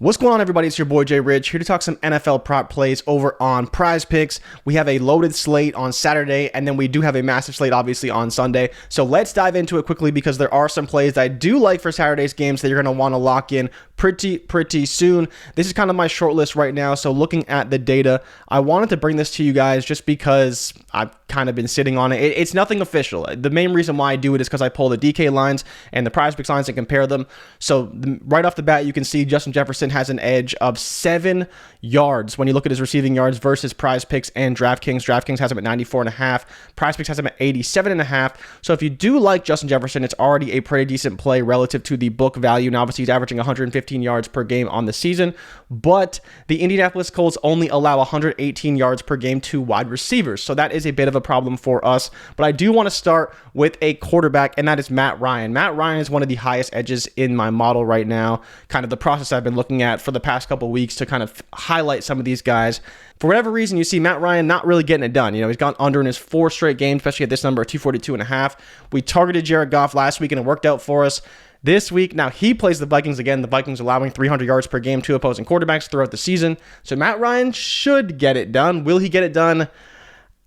What's going on, everybody? It's your boy Jay Rich here to talk some NFL prop plays over on PrizePicks. We have a loaded slate on Saturday, and then we do have a massive slate, obviously, on Sunday. So let's dive into it quickly because there are some plays that I do like for Saturday's games that you're going to want to lock in pretty soon. This is kind of my short list right now. So looking at the data, I wanted to bring this to you guys just because I've kind of been sitting on it. It's nothing official. The main reason why I do it is because I pull the DK lines and the PrizePicks lines and compare them. So right off the bat, you can see Justin Jefferson has an edge of 7 yards when you look at his receiving yards versus PrizePicks and DraftKings. DraftKings has him at 94.5. PrizePicks has him at 87.5. So if you do like Justin Jefferson, it's already a pretty decent play relative to the book value. Now, obviously, he's averaging 115 yards per game on the season, but the Indianapolis Colts only allow 118 yards per game to wide receivers. So that is a bit of a problem for us. But I do want to start with a quarterback, and that is Matt Ryan. Matt Ryan is one of the highest edges in my model right now. Kind of the process I've been looking at for the past couple of weeks to kind of highlight some of these guys. For whatever reason, you see Matt Ryan not really getting it done. You know, he's gone under in his 4 straight games, especially at this number of 242.5. We targeted Jared Goff last week and it worked out for us. This week, now he plays the Vikings again. The Vikings allowing 300 yards per game to opposing quarterbacks throughout the season. So Matt Ryan should get it done. Will he get it done?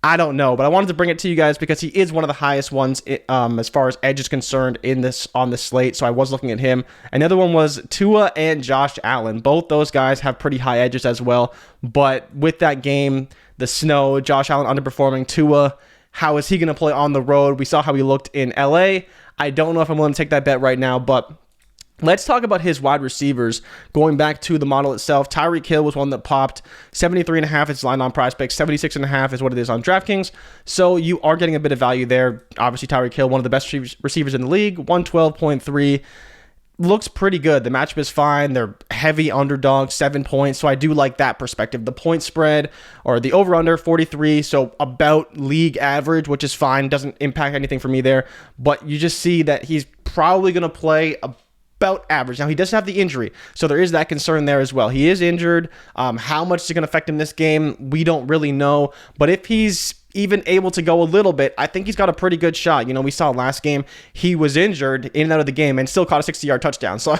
I don't know, but I wanted to bring it to you guys because he is one of the highest ones as far as edge is concerned on this slate. So I was looking at him. Another one was Tua and Josh Allen. Both those guys have pretty high edges as well. But with that game, the snow, Josh Allen underperforming, Tua, how is he going to play on the road? We saw how he looked in LA. I don't know if I'm willing to take that bet right now, but let's talk about his wide receivers. Going back to the model itself, Tyreek Hill was one that popped. 73.5 is line on PrizePicks. 76.5 is what it is on DraftKings. So you are getting a bit of value there. Obviously, Tyreek Hill, one of the best receivers in the league. 112.3 looks pretty good. The matchup is fine. They're heavy underdogs, 7 points. So I do like that perspective. The point spread or the over-under 43. So about league average, which is fine. Doesn't impact anything for me there. But you just see that he's probably going to play about average. Now, he does have the injury, so there is that concern there as well. He is injured. How much is it going to affect him this game? We don't really know. But if he's even able to go a little bit, I think he's got a pretty good shot. You know, we saw last game, he was injured in and out of the game and still caught a 60-yard touchdown. So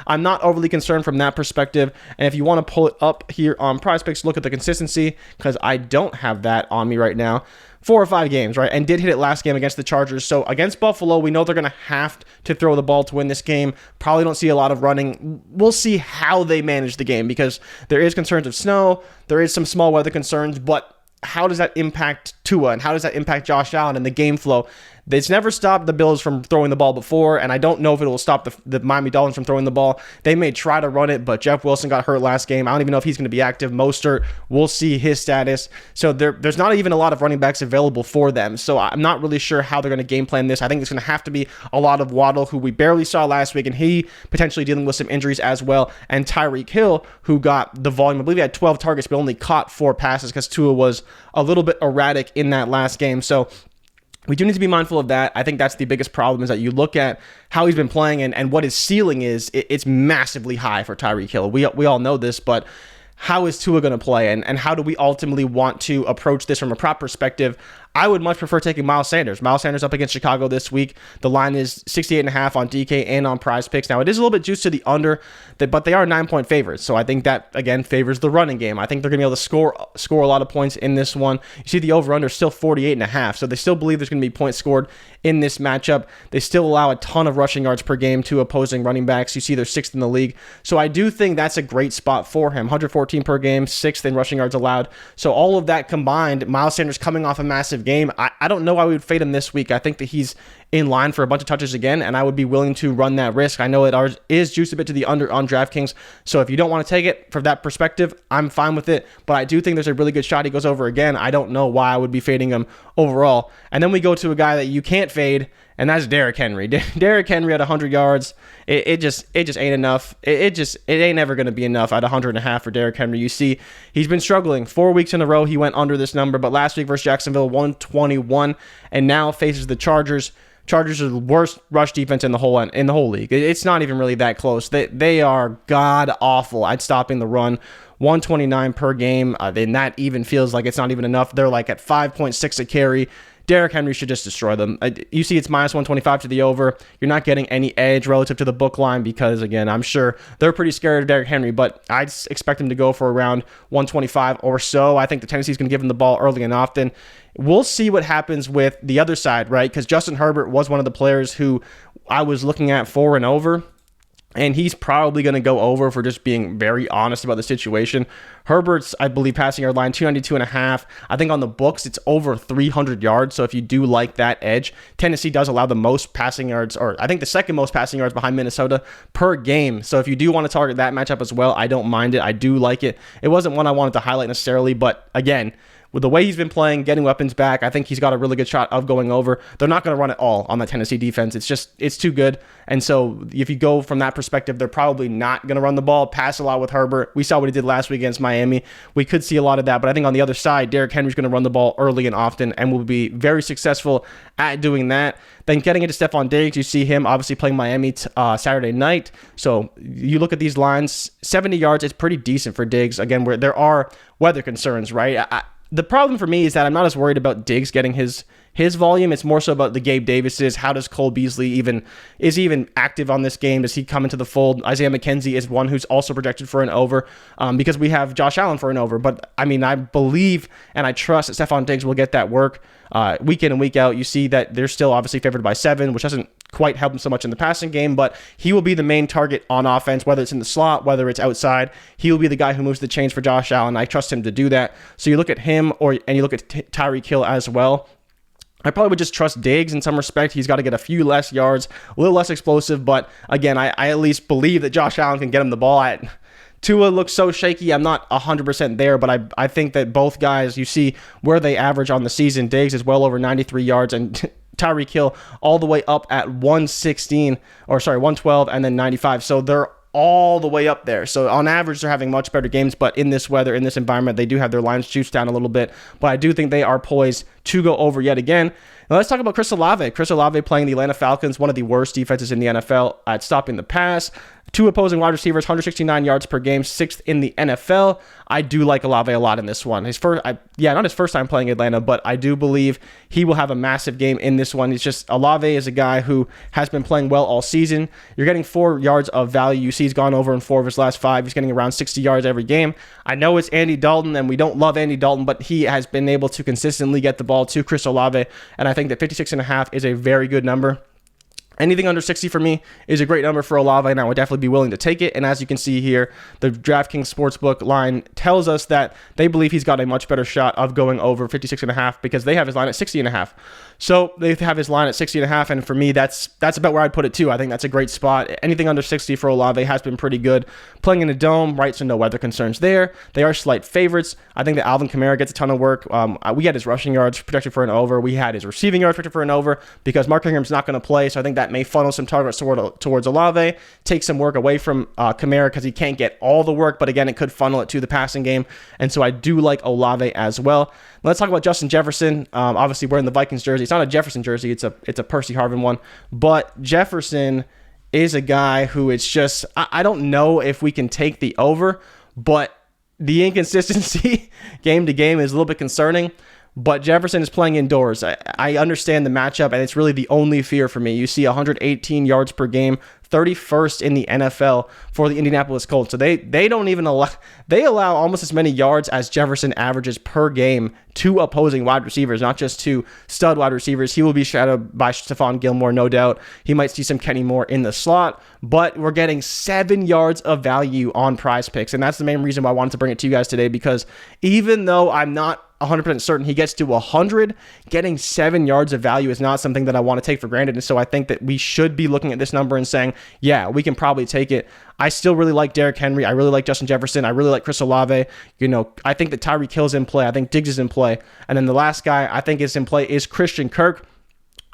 I'm not overly concerned from that perspective. And if you want to pull it up here on PrizePicks, look at the consistency, because I don't have that on me right now. 4 or 5 games, right? And did hit it last game against the Chargers. So against Buffalo, we know they're going to have to throw the ball to win this game. Probably don't see a lot of running. We'll see how they manage the game because there is concerns of snow. There is some small weather concerns, but how does that impact Tua and how does that impact Josh Allen and the game flow? It's never stopped the Bills from throwing the ball before, and I don't know if it will stop the Miami Dolphins from throwing the ball. They may try to run it, but Jeff Wilson got hurt last game. I don't even know if he's going to be active. Mostert, we'll see his status. So there's not even a lot of running backs available for them. So I'm not really sure how they're going to game plan this. I think it's going to have to be a lot of Waddle, who we barely saw last week, and he potentially dealing with some injuries as well, and Tyreek Hill, who got the volume. I believe he had 12 targets, but only caught 4 passes because Tua was a little bit erratic in that last game. So we do need to be mindful of that. I think that's the biggest problem, is that you look at how he's been playing and what his ceiling is. It's massively high for Tyreek Hill. We all know this, but how is Tua going to play, and how do we ultimately want to approach this from a prop perspective? I would much prefer taking Miles Sanders. Miles Sanders up against Chicago this week. The line is 68.5 on DK and on PrizePicks. Now, it is a little bit juiced to the under, but they are 9-point favorites. So I think that, again, favors the running game. I think they're going to be able to score a lot of points in this one. You see the over-under is still 48.5. So they still believe there's going to be points scored in this matchup. They still allow a ton of rushing yards per game to opposing running backs. You see they're 6th in the league. So I do think that's a great spot for him. 114 per game, 6th in rushing yards allowed. So all of that combined, Miles Sanders coming off a massive game, I don't know why we would fade him this week. I think that he's in line for a bunch of touches again, and I would be willing to run that risk. I know it is juiced a bit to the under on DraftKings, so if you don't want to take it from that perspective, I'm fine with it, but I do think there's a really good shot he goes over again. I don't know why I would be fading him overall. And then we go to a guy that you can't fade, and that's Derrick Henry. Derrick Henry at 100 yards, it just ain't enough. It ain't ever going to be enough at 100.5 for Derrick Henry. You see, he's been struggling 4 weeks in a row. He went under this number, but last week versus Jacksonville, 121, and now faces the Chargers. Chargers are the worst rush defense in the whole league. It's not even really that close. They are god awful at stopping the run. 129 per game. Then that even feels like it's not even enough. They're like at 5.6 a carry. Derrick Henry should just destroy them. You see it's minus 125 to the over. You're not getting any edge relative to the book line because, again, I'm sure they're pretty scared of Derrick Henry, but I expect him to go for around 125 or so. I think the Tennessee's going to give him the ball early and often. We'll see what happens with the other side, right? Because Justin Herbert was one of the players who I was looking at for and over. And he's probably going to go over for just being very honest about the situation. Herbert's, I believe, passing yard line 292.5. I think on the books, it's over 300 yards. So if you do like that edge, Tennessee does allow the most passing yards, or I think the second most passing yards behind Minnesota per game. So if you do want to target that matchup as well, I don't mind it. I do like it. It wasn't one I wanted to highlight necessarily, but again, with the way he's been playing, getting weapons back, I think he's got a really good shot of going over. They're not going to run it all on the Tennessee defense. It's too good. And so if you go from that perspective, they're probably not going to run the ball, pass a lot with Herbert. We saw what he did last week against Miami. We could see a lot of that. But I think on the other side, Derrick Henry's going to run the ball early and often and will be very successful at doing that. Then getting into Stefan Diggs, you see him obviously playing Miami Saturday night. So you look at these lines, 70 yards is pretty decent for Diggs. Again, where there are weather concerns, right? The problem for me is that I'm not as worried about Diggs getting his volume. It's more so about the Gabe Davises. How does Cole Beasley is he even active on this game? Does he come into the fold? Isaiah McKenzie is one who's also projected for an over because we have Josh Allen for an over. But I mean, I believe and I trust that Stefan Diggs will get that work week in and week out. You see that they're still obviously favored by 7, which doesn't quite help him so much in the passing game, but he will be the main target on offense, whether it's in the slot, whether it's outside. He will be the guy who moves the chains for Josh Allen. I trust him to do that. So you look at him and you look at Tyreek Hill as well. I probably would just trust Diggs in some respect. He's got to get a few less yards, a little less explosive, but again, I at least believe that Josh Allen can get him the ball. Tua looks so shaky. I'm not 100% there, but I think that both guys, you see where they average on the season. Diggs is well over 93 yards and Tyreek Hill all the way up at 112 and then 95. So they're all the way up there. So on average, they're having much better games, but in this weather, in this environment, they do have their lines juiced down a little bit. But I do think they are poised to go over yet again. Now let's talk about Chris Olave. Chris Olave playing the Atlanta Falcons, one of the worst defenses in the NFL at stopping the pass. 2 opposing wide receivers, 169 yards per game, 6th in the NFL. I do like Olave a lot in this one. Not his first time playing Atlanta, but I do believe he will have a massive game in this one. It's just Olave is a guy who has been playing well all season. You're getting 4 yards of value. You see he's gone over in 4 of his last 5. He's getting around 60 yards every game. I know it's Andy Dalton, and we don't love Andy Dalton, but he has been able to consistently get the ball to Chris Olave, and I think that 56.5 is a very good number. Anything under 60 for me is a great number for Olave, and I would definitely be willing to take it. And as you can see here, the DraftKings Sportsbook line tells us that they believe he's got a much better shot of going over 56.5 because they have his line at 60.5. So they have his line at 60.5, and for me, that's about where I'd put it too. I think that's a great spot. Anything under 60 for Olave has been pretty good. Playing in a dome, right, so no weather concerns there. They are slight favorites. I think that Alvin Kamara gets a ton of work. We had his rushing yards projected for an over. We had his receiving yards projected for an over because Mark Ingram's not going to play, so I think that may funnel some targets towards Olave, take some work away from Kamara because he can't get all the work, but again, it could funnel it to the passing game, and so I do like Olave as well. Let's talk about Justin Jefferson. Obviously, wearing the Vikings jersey. It's not a Jefferson jersey. It's a Percy Harvin one. But Jefferson is a guy who it's just, I don't know if we can take the over, but the inconsistency game to game is a little bit concerning. But Jefferson is playing indoors. I understand the matchup, and it's really the only fear for me. You see 118 yards per game, 31st in the NFL for the Indianapolis Colts. So they don't even allow almost as many yards as Jefferson averages per game to opposing wide receivers, not just to stud wide receivers. He will be shadowed by Stephon Gilmore, no doubt. He might see some Kenny Moore in the slot, but we're getting 7 yards of value on PrizePicks, and that's the main reason why I wanted to bring it to you guys today, because even though I'm not 100% certain he gets to 100, getting 7 yards of value is not something that I want to take for granted. And so I think that we should be looking at this number and saying, yeah, we can probably take it. I still really like Derrick Henry. I really like Justin Jefferson. I really like Chris Olave. I think that Tyreek Hill's in play. I think Diggs is in play. And then the last guy I think is in play is Christian Kirk.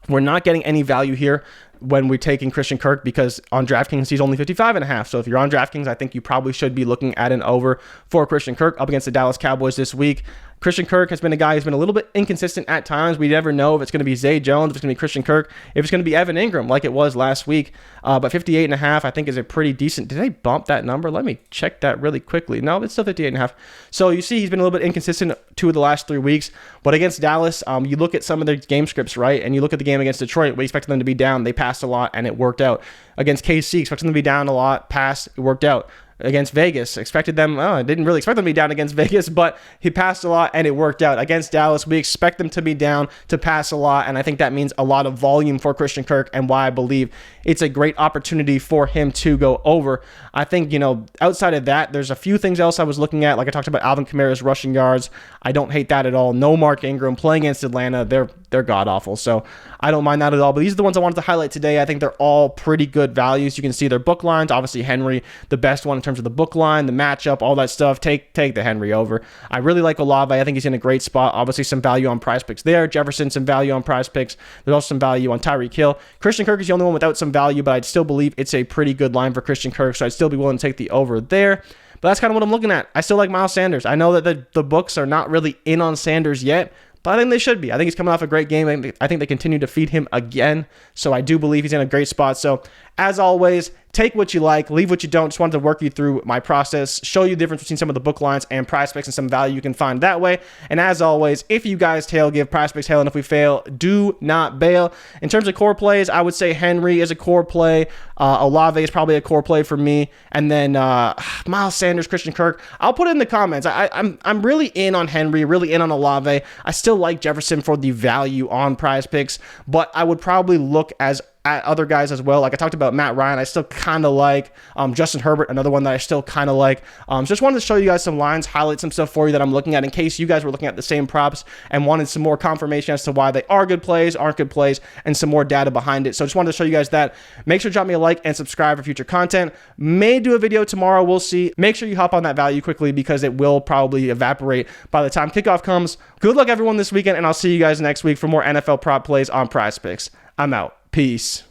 We're not getting any value here. when we're taking Christian Kirk, because on DraftKings he's only 55.5. So if you're on DraftKings, I think you probably should be looking at an over for Christian Kirk up against the Dallas Cowboys this week. Christian Kirk has been a guy who's been a little bit inconsistent at times. We never know if it's going to be Zay Jones, if it's going to be Christian Kirk, if it's going to be Evan Ingram like it was last week. But 58.5 I think is a pretty decent. Did I bump that number? Let me check that really quickly. No, it's still 58.5. So you see he's been a little bit inconsistent 2 of the last 3 weeks. But against Dallas, you look at some of their game scripts, right? And you look at the game against Detroit, we expected them to be down. They passed a lot and it worked out. Against KC, expected them to be down a lot, passed, it worked out. Against Vegas, expected them, I didn't really expect them to be down against Vegas, but he passed a lot and it worked out. Against Dallas, we expect them to be down, to pass a lot, and I think that means a lot of volume for Christian Kirk, and why I believe it's a great opportunity for him to go over. I think, outside of that, there's a few things else I was looking at. Like I talked about Alvin Kamara's rushing yards. I don't hate that at all. No Mark Ingram playing against Atlanta. They're god-awful, so I don't mind that at all. But these are the ones I wanted to highlight today. I think they're all pretty good values. You can see their book lines. Obviously, Henry, the best one in terms of the book line, the matchup, all that stuff. Take the Henry over. I really like Olave. I think he's in a great spot. Obviously, some value on PrizePicks there. Jefferson, some value on PrizePicks. There's also some value on Tyreek Hill. Christian Kirk is the only one without some value, but I'd still believe it's a pretty good line for Christian Kirk, so I'd still be willing to take the over there. But that's kind of what I'm looking at. I still like Miles Sanders. I know that the books are not really in on Sanders yet, but I think they should be. I think he's coming off a great game. I think they continue to feed him again. So I do believe he's in a great spot. So as always, take what you like, leave what you don't. Just wanted to work you through my process, show you the difference between some of the book lines and PrizePicks and some value you can find that way. And as always, if you guys tail, give PrizePicks hail. And if we fail, do not bail. In terms of core plays, I would say Henry is a core play. Olave is probably a core play for me. And then Miles Sanders, Christian Kirk. I'll put it in the comments. I'm really in on Henry, really in on Olave. I still like Jefferson for the value on PrizePicks, but I would probably look at other guys as well. Like I talked about Matt Ryan, I still kind of like. Justin Herbert, another one that I still kind of like. Just wanted to show you guys some lines, highlight some stuff for you that I'm looking at in case you guys were looking at the same props and wanted some more confirmation as to why they are good plays, aren't good plays, and some more data behind it. So just wanted to show you guys that. Make sure to drop me a like and subscribe for future content. May do a video tomorrow. We'll see. Make sure you hop on that value quickly because it will probably evaporate by the time kickoff comes. Good luck everyone this weekend, and I'll see you guys next week for more NFL prop plays on PrizePicks. I'm out. Peace.